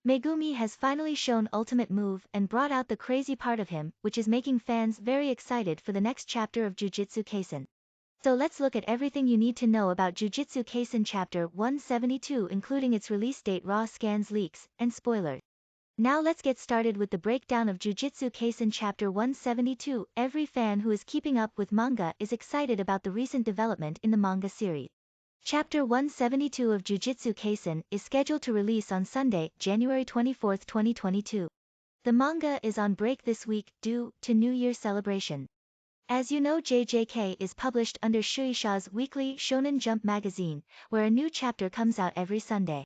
Megumi has finally shown ultimate move and brought out the crazy part of him, which is making fans very excited for the next chapter of Jujutsu Kaisen. So let's look at everything you need to know about Jujutsu Kaisen Chapter 172, including its release date, raw scans, leaks, and spoilers. Now let's get started with the breakdown of Jujutsu Kaisen Chapter 172. Every fan who is keeping up with manga is excited about the recent development in the manga series. Chapter 172 of Jujutsu Kaisen is scheduled to release on Sunday, January 24, 2022. The manga is on break this week due to New Year celebration. As you know, JJK is published under Shueisha's weekly Shonen Jump magazine, where a new chapter comes out every Sunday.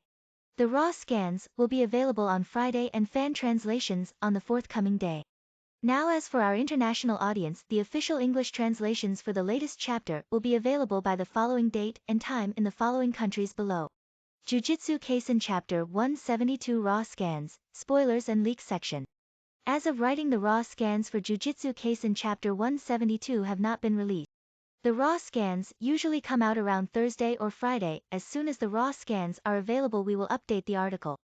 The raw scans will be available on Friday and fan translations on the forthcoming day. Now as for our international audience, the official English translations for the latest chapter will be available by the following date and time in the following countries below. Jujutsu Kaisen Chapter 172 Raw Scans, Spoilers and Leaks section. As of writing, the raw scans for Jujutsu Kaisen Chapter 172 have not been released. The raw scans usually come out around Thursday or Friday. As soon as the raw scans are available, we will update the article.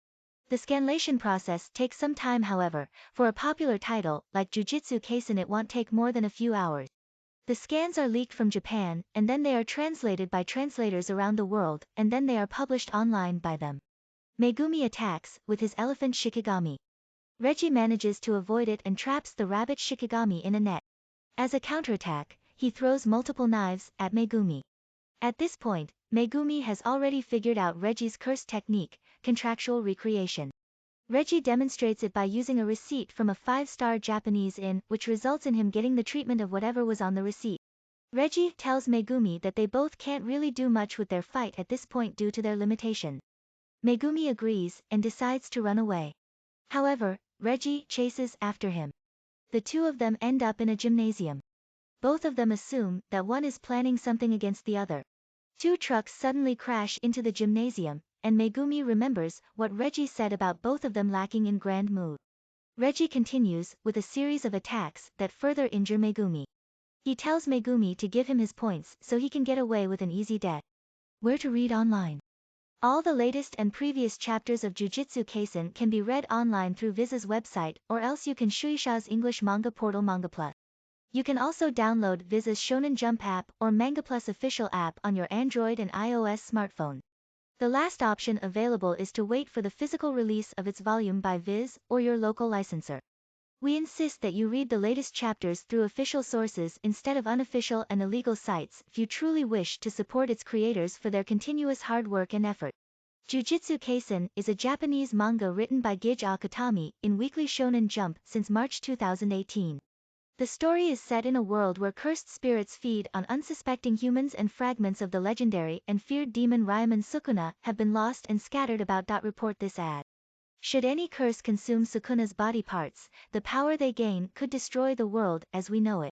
The scanlation process takes some time, however. For a popular title like Jujutsu Kaisen, it won't take more than a few hours. The scans are leaked from Japan, and then they are translated by translators around the world, and then they are published online by them. Megumi attacks with his elephant Shikigami. Reggie manages to avoid it and traps the rabbit Shikigami in a net. As a counterattack, he throws multiple knives at Megumi. At this point, Megumi has already figured out Reggie's curse technique, contractual recreation. Reggie demonstrates it by using a receipt from a 5-star Japanese inn, which results in him getting the treatment of whatever was on the receipt. Reggie tells Megumi that they both can't really do much with their fight at this point due to their limitations. Megumi agrees and decides to run away. However, Reggie chases after him. The two of them end up in a gymnasium. Both of them assume that one is planning something against the other. Two trucks suddenly crash into the gymnasium, and Megumi remembers what Reggie said about both of them lacking in grand moves. Reggie continues with a series of attacks that further injure Megumi. He tells Megumi to give him his points so he can get away with an easy death. Where to read online? All the latest and previous chapters of Jujutsu Kaisen can be read online through Viz's website, or else you can Shueisha's English manga portal Manga Plus. You can also download Viz's Shonen Jump app or Manga Plus official app on your Android and iOS smartphone. The last option available is to wait for the physical release of its volume by Viz or your local licensor. We insist that you read the latest chapters through official sources instead of unofficial and illegal sites if you truly wish to support its creators for their continuous hard work and effort. Jujutsu Kaisen is a Japanese manga written by Gege Akutami in Weekly Shonen Jump since March 2018. The story is set in a world where cursed spirits feed on unsuspecting humans, and fragments of the legendary and feared demon Ryomen Sukuna have been lost and scattered about. Report this ad. Should any curse consume Sukuna's body parts, the power they gain could destroy the world as we know it.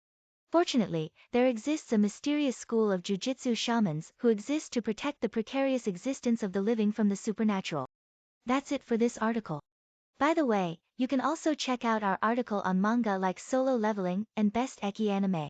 Fortunately, there exists a mysterious school of jujutsu shamans who exist to protect the precarious existence of the living from the supernatural. That's it for this article. By the way, you can also check out our article on manga like Solo Leveling and Best Eki Anime.